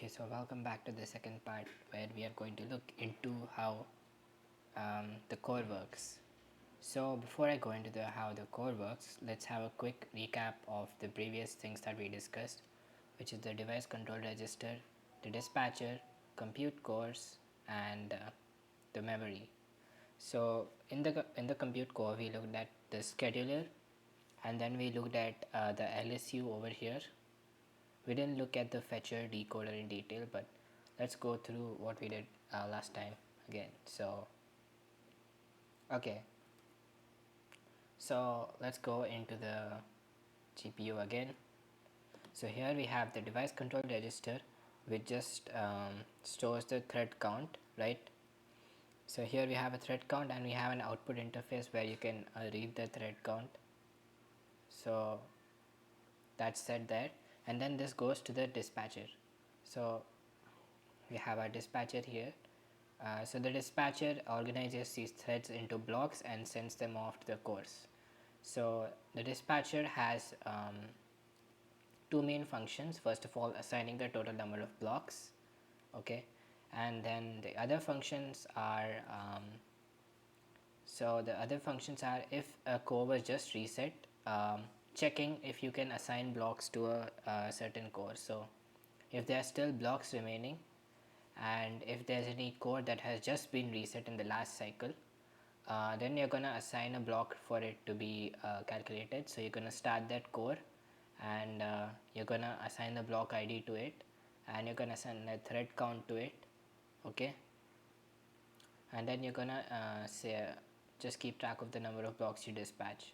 so welcome back to the second part where we are going to look into how the core works. So before I go into the how the core works, let's have a quick recap of the previous things that we discussed, which is the device control register, the dispatcher, compute cores, and the memory. So in the compute core, we looked at the scheduler, and then we looked at the LSU over here. We didn't look at the fetcher decoder in detail, but let's go through what we did last time again. Okay, so let's go into the GPU again. So here we have the device control register, which just stores the thread count, right? So here we have a thread count and we have an output interface where you can read the thread count. So that's set there, and then this goes to the dispatcher. So we have our dispatcher here. So the dispatcher organizes these threads into blocks and sends them off to the cores. So the dispatcher has two main functions. First of all, assigning the total number of blocks, okay, and then the other functions are if a core was just reset, checking if you can assign blocks to a certain core. So if there are still blocks remaining, and if there's any core that has just been reset in the last cycle, then you're gonna assign a block for it to be calculated. So you're gonna start that core, and you're gonna assign the block ID to it, and you're gonna assign a thread count to it, okay, and then you're gonna say just keep track of the number of blocks you dispatch.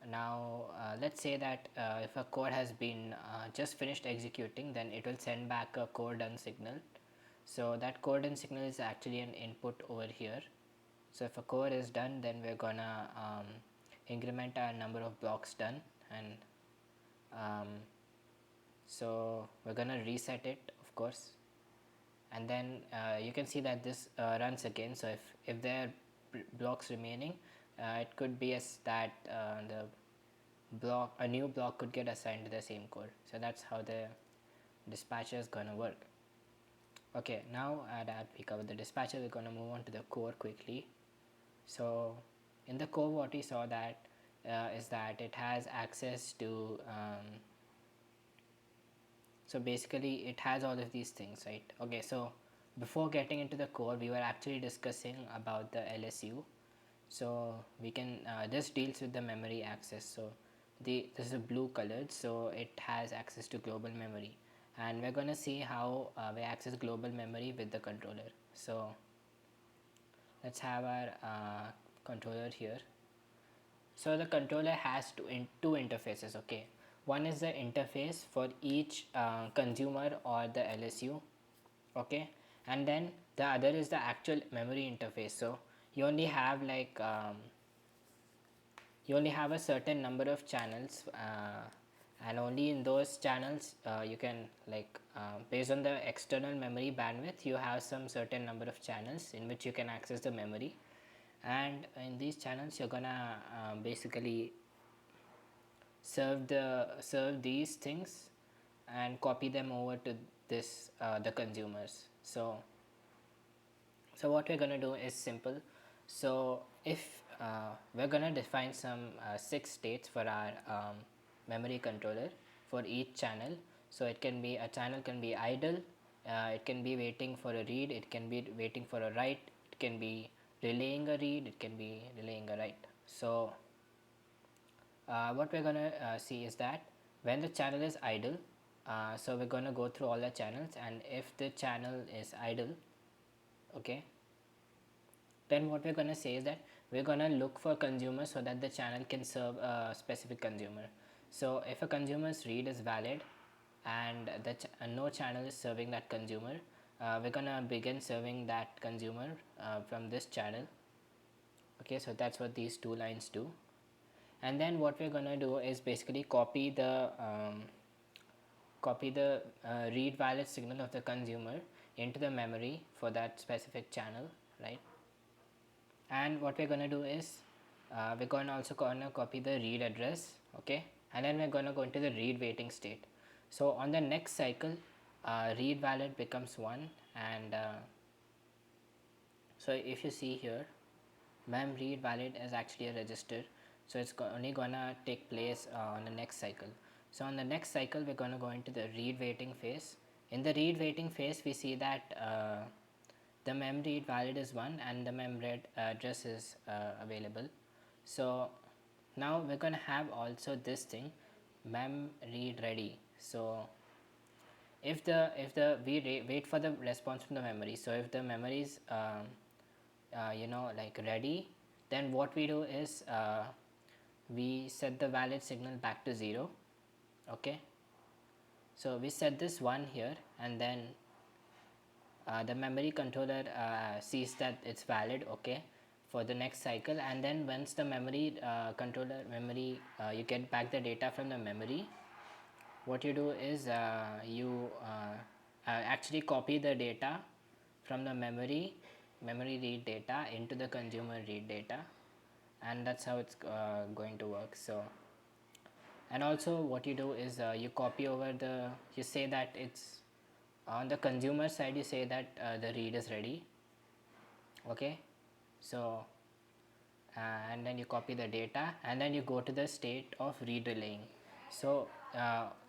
Now let's say that if a core has been just finished executing, then it will send back a core done signal. So that core done signal is actually an input over here. So if a core is done, then we're gonna increment our number of blocks done, and so we're gonna reset it, of course, and then you can see that this runs again. So if there are blocks remaining, it could be as that a new block could get assigned to the same core. So that's how the dispatcher is gonna work. Okay, now that we covered the dispatcher, we're gonna move on to the core quickly. So in the core, what we saw that is that it has access to so basically it has all of these things, right? Okay, so before getting into the core, we were actually discussing about the LSU. So we can this deals with the memory access. So this is blue colored, so it has access to global memory, and we're gonna see how we access global memory with the controller. So let's have our controller here. So the controller has two interfaces, okay. One is the interface for each consumer or the LSU, okay, and then the other is the actual memory interface. So you only have you only have a certain number of channels, and only in those channels you can based on the external memory bandwidth, you have some certain number of channels in which you can access the memory, and in these channels you're gonna basically serve these things and copy them over to this the consumers. So what we're gonna do is simple. So if we're gonna define some 6 states for our memory controller for each channel. So it can be, a channel can be idle, it can be waiting for a read, it can be waiting for a write, it can be relaying a read, it can be relaying a write. So what we're gonna see is that when the channel is idle, so we're gonna go through all the channels, and if the channel is idle, okay, then what we're gonna say is that we're gonna look for consumers so that the channel can serve a specific consumer. So if a consumer's read is valid and no channel is serving that consumer, we're gonna begin serving that consumer from this channel. Okay, so that's what these two lines do. And then what we're gonna do is basically copy the read valid signal of the consumer into the memory for that specific channel, right? And what we're gonna do is we're gonna copy the read address, okay, and then we're gonna go into the read waiting state. So on the next cycle, read valid becomes 1, and so if you see here, mem read valid is actually a register, so it's only gonna take place on the next cycle. So on the next cycle we're gonna go into the read waiting phase. In the read waiting phase we see that the mem read valid is 1 and the mem read address is available. So now we're gonna have also this thing, mem read ready. So if the we wait for the response from the memory, so if the memory is like ready, then what we do is we set the valid signal back to 0. Okay, so we set this 1 here, and then the memory controller sees that it's valid, okay, for the next cycle. And then once the memory controller memory you get back the data from the memory, what you do is you actually copy the data from the memory read data into the consumer read data, and that's how it's going to work. So, and also what you do is you copy over the, you say that it's on the consumer side, you say that the read is ready. Okay, so and then you copy the data, and then you go to the state of read relaying. So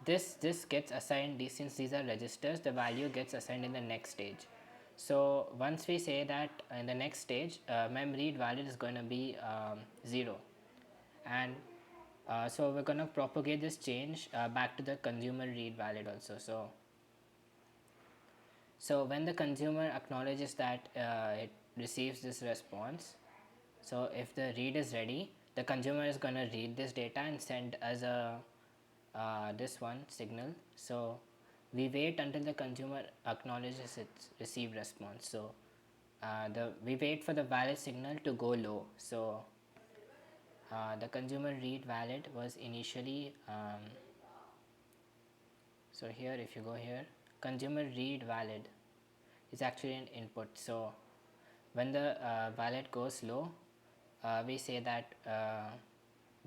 this gets assigned, since these are registers, the value gets assigned in the next stage. So once we say that in the next stage mem read valid is going to be 0, and so we're going to propagate this change back to the consumer read valid also. So when the consumer acknowledges that it receives this response, so if the read is ready, the consumer is going to read this data and send as a this one signal. So we wait until the consumer acknowledges its received response. So we wait for the valid signal to go low. So the consumer read valid was initially so here if you go here, consumer read valid is actually an input. So when the valid goes low, we say that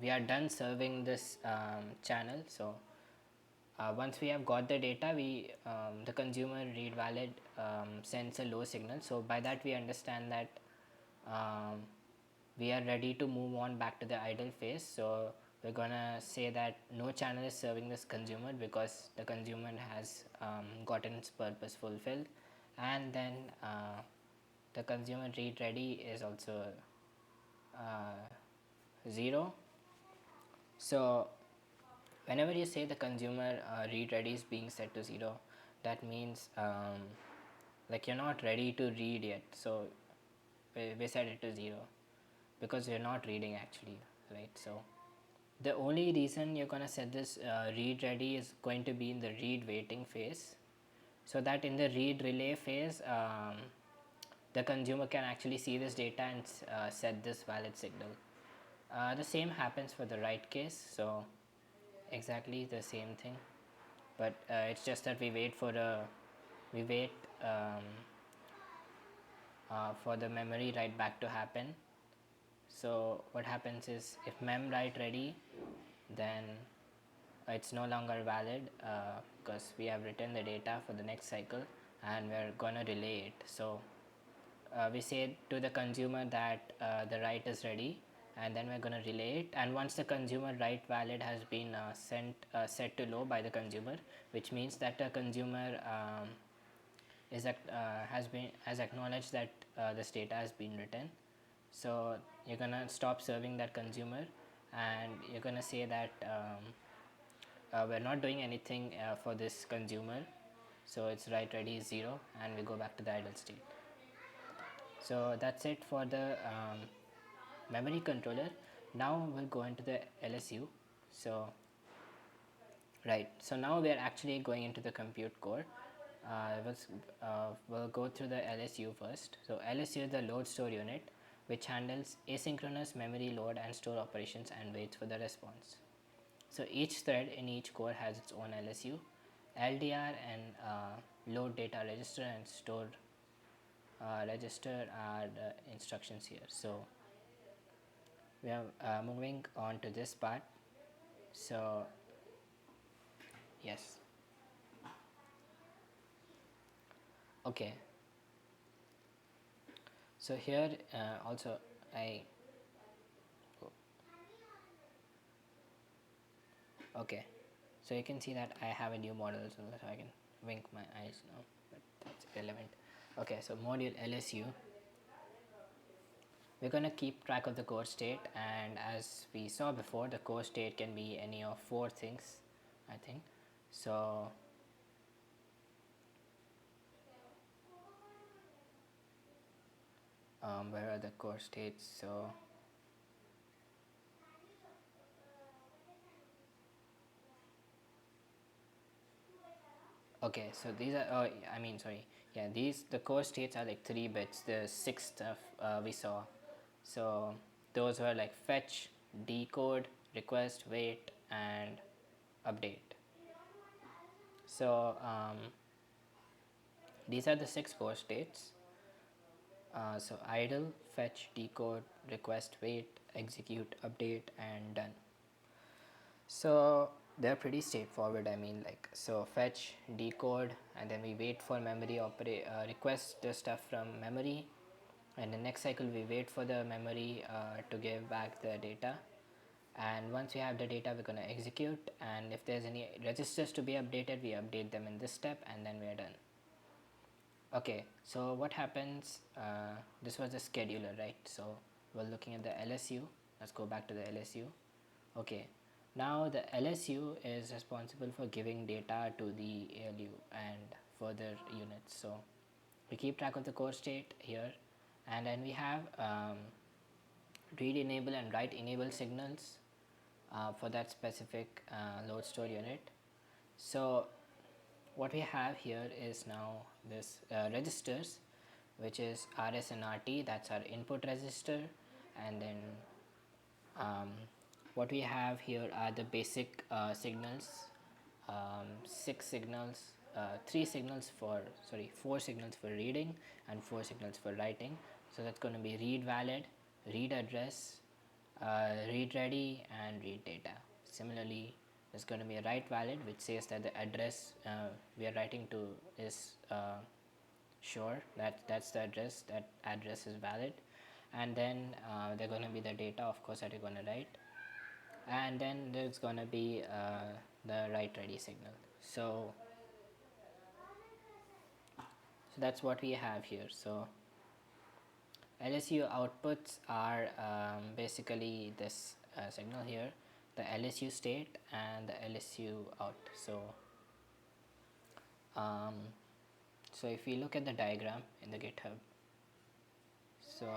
we are done serving this channel. So once we have got the data, we the consumer read valid sends a low signal. So by that we understand that um, we are ready to move on back to the idle phase. So we're gonna say that no channel is serving this consumer because the consumer has gotten its purpose fulfilled, and then the consumer read ready is also 0. So whenever you say the consumer read ready is being set to 0, that means like you're not ready to read yet. So we set it to 0 because you're not reading actually, right? So the only reason you're gonna set this read ready is going to be in the read waiting phase, so that in the read relay phase the consumer can actually see this data and set this valid signal. The same happens for the write case, so exactly the same thing, but it's just that we wait for the memory write back to happen. So what happens is if mem write ready, then it's no longer valid because we have written the data for the next cycle and we're gonna relay it. So we say to the consumer that the write is ready, and then we're going to relay it. And once the consumer write valid has been set to low by the consumer, which means that the consumer has acknowledged that this data has been written. So you're going to stop serving that consumer, and you're going to say that we're not doing anything for this consumer, so it's write ready is 0, and we go back to the idle state. So that's it for the memory controller. Now we'll go into the LSU. So right, so now we are actually going into the compute core. We'll go through the LSU first. So LSU is the load store unit, which handles asynchronous memory load and store operations and waits for the response. So each thread in each core has its own LSU, LDR, and load data register and store register are the instructions here. So we are moving on to this part. So yes, Okay, so here also I okay, so you can see that I have a new model, so I can wink my eyes now, but that's irrelevant. Okay, so module LSU, we're going to keep track of the core state, and as we saw before, the core state can be any of four things, I think. So where are the core states? So okay, so these are I mean sorry, yeah, these the core states are like 3 bits, the six stuff we saw. So those were like fetch, decode, request, wait, and update. So these are the six core states. So idle, fetch, decode, request, wait, execute, update, and done. So they're pretty straightforward. I mean, like, so fetch, decode, and then we wait for memory request the stuff from memory, and the next cycle we wait for the memory to give back the data. And once we have the data, we're gonna execute, and if there's any registers to be updated, we update them in this step, and then we're done. Okay, so what happens, this was the scheduler, right? So we're looking at the LSU. Let's go back to the LSU. Okay, now the LSU is responsible for giving data to the ALU and further units. So we keep track of the core state here, and then we have read enable and write enable signals for that specific load store unit. So what we have here is now this registers, which is RS and RT, that's our input register, and then um, what we have here are the basic signals, six signals, four signals for reading and four signals for writing. So that's going to be read valid, read address, read ready, and read data. Similarly, there's going to be a write valid, which says that the address we are writing to is sure that that's the address, that address is valid. And then they're going to be the data, of course, that you're going to write. And then there's going to be the write ready signal. So that's what we have here. So LSU outputs are basically this signal here, the LSU state and the LSU out. Um, so if we look at the diagram in the GitHub, so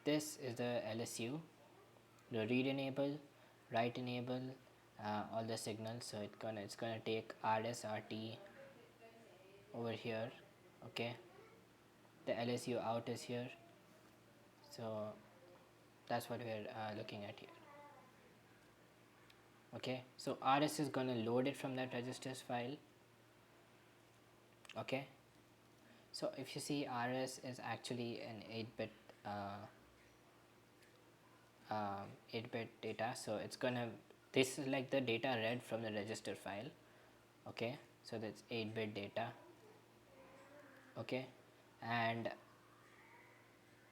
this is the LSU, the read enable, write enable, all the signals. So it's gonna take RS RT over here. Okay, the LSU out is here. So that's what we're looking at here. Okay, so RS is gonna load it from that registers file. Okay, so if you see, RS is actually an 8-bit 8-bit data. So it's gonna, this is like the data read from the register file. Okay, so that's 8-bit data. Okay, and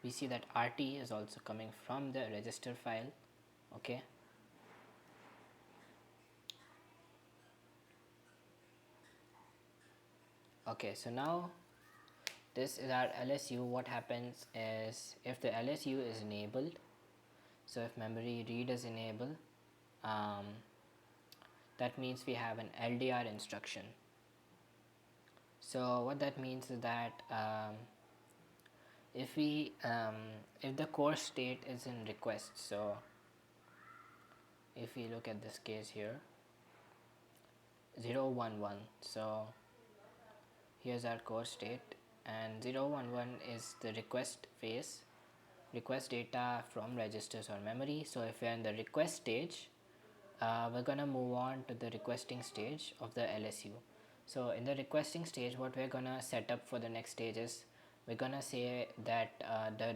we see that RT is also coming from the register file. Okay, okay, so now this is our LSU. What happens is, if the LSU is enabled, so if memory read is enabled, that means we have an LDR instruction. So what that means is that if we if the core state is in request, so if we look at this case here, 011, so here's our core state, and 011 is the request phase, request data from registers or memory. So if we're in the request stage, we're gonna move on to the requesting stage of the LSU. So in the requesting stage, what we're gonna set up for the next stage is, we're gonna say that the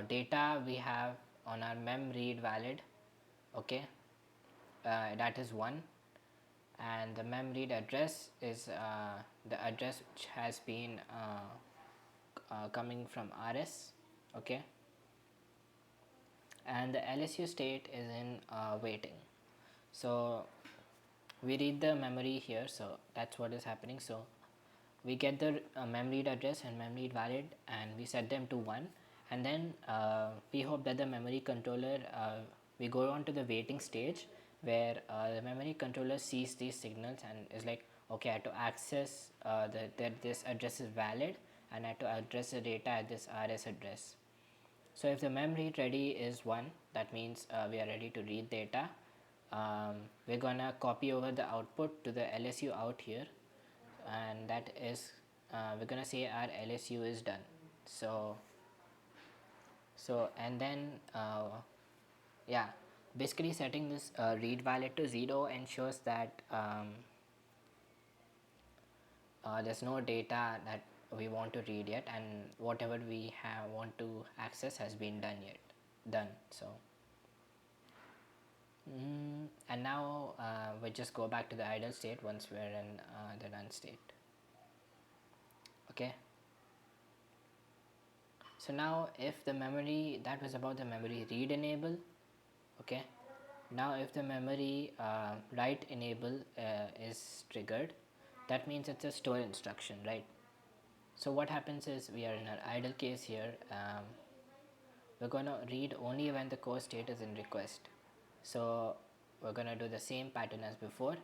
data we have on our mem read valid, okay, that is 1, and the mem read address is the address which has been coming from RS. Okay, and the LSU state is in waiting. So we read the memory here, so that's what is happening. So we get the mem read address and mem read valid, and we set them to 1, and then we hope that the memory controller, we go on to the waiting stage where the memory controller sees these signals and is like, okay, I have to access that this address is valid, and I have to address the data at this RS address. So if the mem read ready is 1, that means we are ready to read data. We're gonna copy over the output to the LSU out here, and that is we're gonna say our LSU is done. So and then yeah, basically setting this read valid to 0 ensures that there's no data that we want to read yet, and whatever we have want to access has been done. So and now we just go back to the idle state once we're in the done state. Okay, so now if the memory, that was about the memory read enable. Okay, now if the memory write enable is triggered, that means it's a store instruction, right? So what happens is, we are in our idle case here. We're gonna read only when the core state is in request. So we're gonna do the same pattern as before,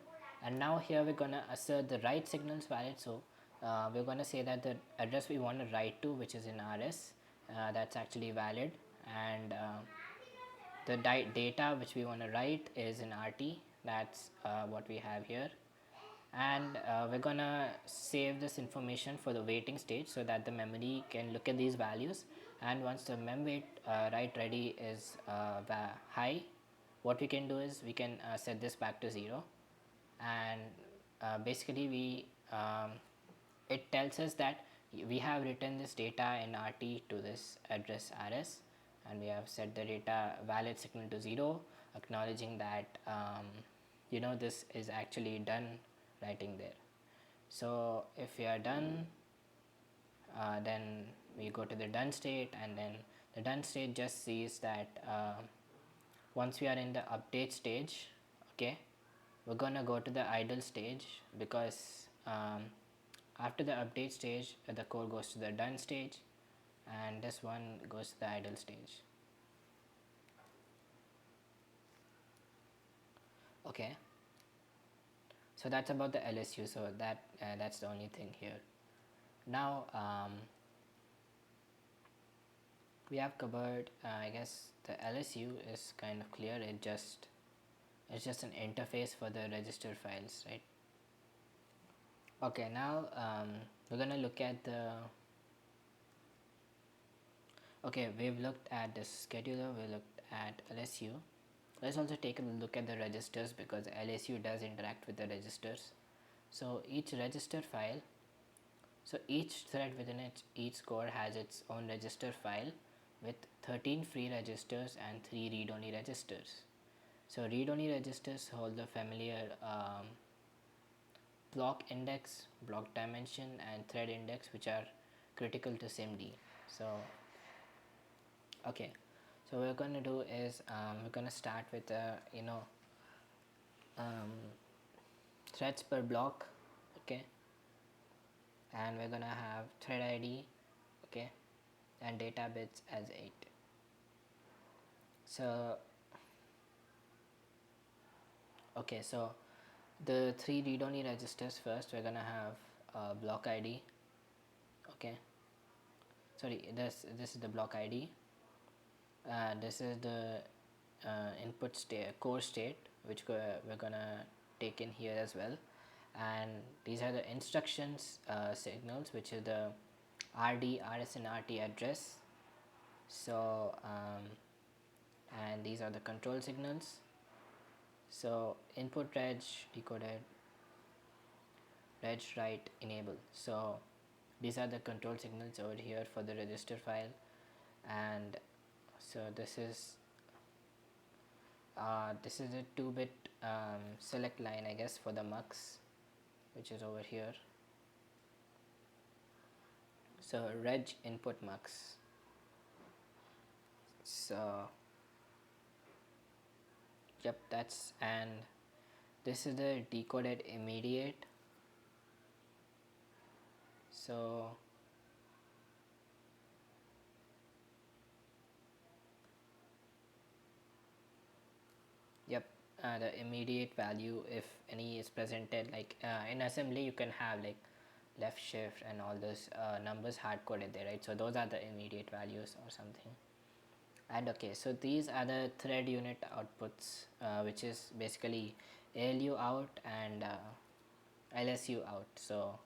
and now here we're gonna assert the write signals valid. So we're gonna say that the address we want to write to, which is in RS, that's actually valid, and the data which we want to write is in RT. That's what we have here, and we're gonna save this information for the waiting stage so that the memory can look at these values, and once the mem wait write ready is high, what we can do is we can set this back to 0, and basically we it tells us that we have written this data in RT to this address RS, and we have set the data valid signal to 0, acknowledging that this is actually done writing there. So if we are done, then we go to the done state, and then the done state just sees that once we are in the update stage, okay, we're gonna go to the idle stage, because after the update stage the code goes to the done stage, and this one goes to the idle stage. Okay, so that's about the LSU. So that's the only thing here. Now we have covered, I guess the LSU is kind of clear. It's just an interface for the register files, right? Okay, now we're gonna look at the, okay, we've looked at the scheduler, we looked at LSU. Let's also take a look at the registers, because LSU does interact with the registers. So each register file, so each thread within each core has its own register file with 13 free registers and 3 read-only registers. So read-only registers hold the familiar block index, block dimension, and thread index, which are critical to SIMD. So okay, so what we're going to do is we're going to start with threads per block. Okay, and we're gonna have thread ID, okay, and data bits as 8. So okay, so the 3 read-only registers, first we're gonna have block ID. Okay, sorry, this is the block ID. This is the input state, core state, which we're gonna take in here as well, and these are the instructions signals, which is the RD, RS, and RT address. So and these are the control signals. So input reg, decoded, reg, write, enable. So these are the control signals over here for the register file, and so this is This is a 2-bit select line, I guess, for the mux, which is over here. So reg input mux. So yep, that's, and this is the decoded immediate. So yep, the immediate value, if any is presented, like in assembly you can have like left shift and all those numbers hard coded there, right? So those are the immediate values or something. And okay, so these are the thread unit outputs, which is basically ALU out and LSU out. So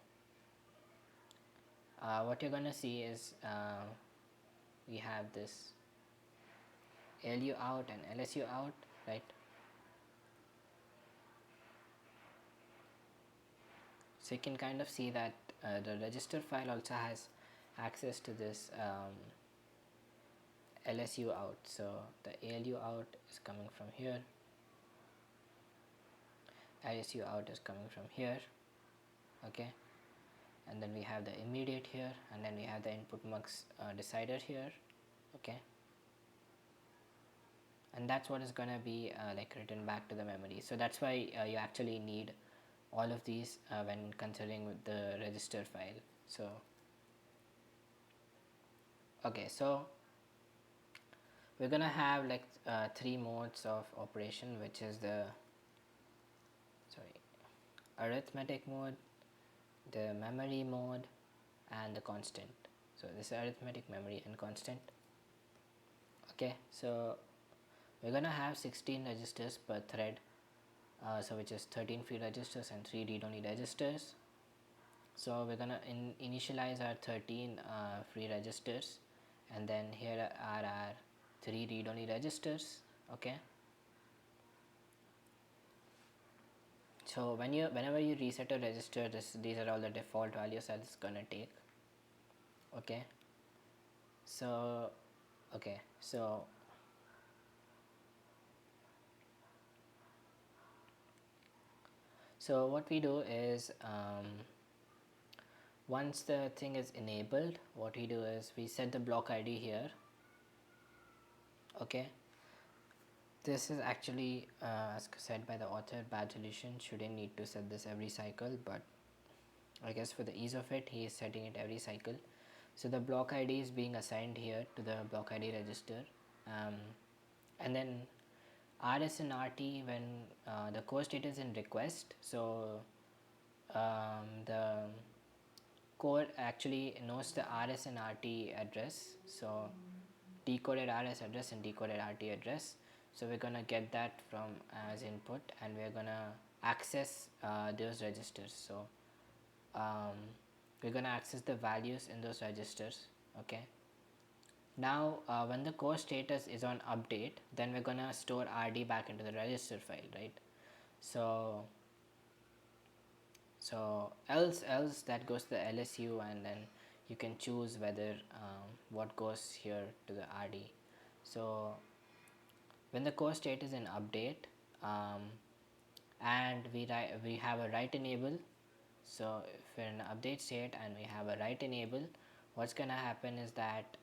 what you're gonna see is we have this ALU out and LSU out, right? So you can kind of see that the register file also has access to this LSU out. So the ALU out is coming from here, LSU out is coming from here, okay, and then we have the immediate here, and then we have the input mux decider here, okay, and that's what is gonna be like written back to the memory. So that's why you actually need all of these when considering with the register file. So okay, so we're gonna have like 3 modes of operation, which is the, sorry, arithmetic mode, the memory mode, and the constant. So this is arithmetic, memory, and constant. Okay, so we're gonna have 16 registers per thread, so which is 13 free registers and 3 read-only registers. So we're gonna initialize our 13 free registers, and then here are our 3 read-only registers, okay. So whenever you reset a register, these are all the default values that it's gonna take, okay. So okay, so what we do is once the thing is enabled, what we do is we set the block ID here, okay. This is actually as said by the author, bad solution, shouldn't need to set this every cycle, but I guess for the ease of it he is setting it every cycle. So the block ID is being assigned here to the block ID register, and then RS and RT when the core state is in request. So the core actually knows the RS and RT address, so decoded RS address and decoded RT address. So we're gonna get that from as input, and we're gonna access those registers. So we're gonna access the values in those registers, okay. Now when the core status is on update, then we're gonna store RD back into the register file, right? So else that goes to the LSU, and then you can choose whether what goes here to the RD. So when the core state is in update, and we have a write enable. So if we're in update state and we have a write enable, what's gonna happen is that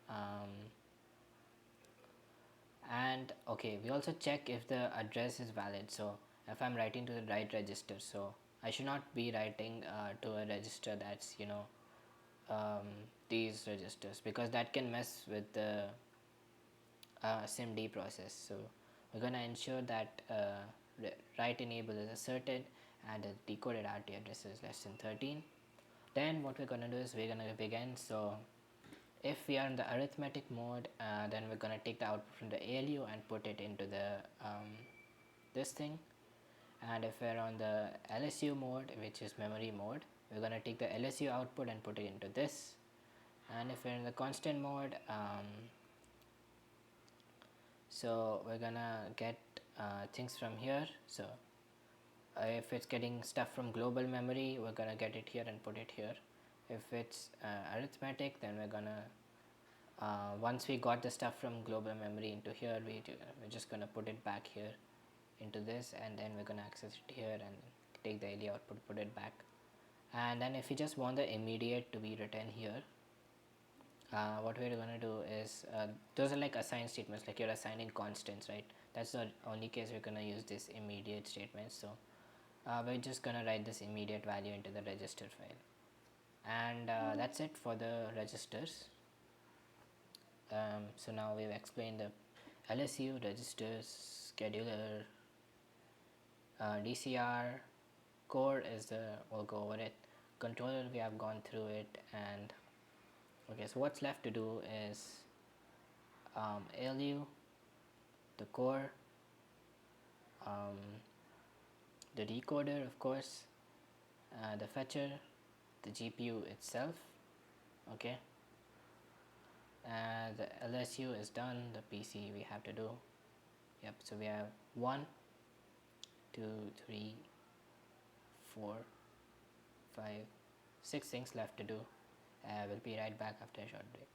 and okay, we also check if the address is valid. So if I'm writing to the right register, so I should not be writing to a register that's, you know, these registers, because that can mess with the SIMD process. So we're gonna ensure that write enable is asserted and the decoded RT address is less than 13. Then what we're gonna do is we're gonna begin. So if we are in the arithmetic mode, then we're gonna take the output from the ALU and put it into the this thing. And if we're on the LSU mode, which is memory mode, we're gonna take the LSU output and put it into this. And if we're in the constant mode, so we're gonna get things from here. So if it's getting stuff from global memory, we're gonna get it here and put it here. If it's arithmetic, then we're gonna once we got the stuff from global memory into here, we're just gonna put it back here. into this, and then we're gonna access it here and take the ALE output, put it back. And then if you just want the immediate to be written here, what we're gonna do is those are like assign statements, like you're assigning constants, right? That's the only case we're gonna use this immediate statement. So we're just gonna write this immediate value into the register file, and that's it for the registers. So now we've explained the LSU, registers, scheduler, DCR, core is the, we'll go over it, controller we have gone through it. And okay, so what's left to do is ALU, the core, um, the decoder of course, the fetcher, the GPU itself. Okay, the LSU is done, the PC we have to do. Yep, so we have 1 2 3 4 5 6 things left to do. We'll be right back after a short break.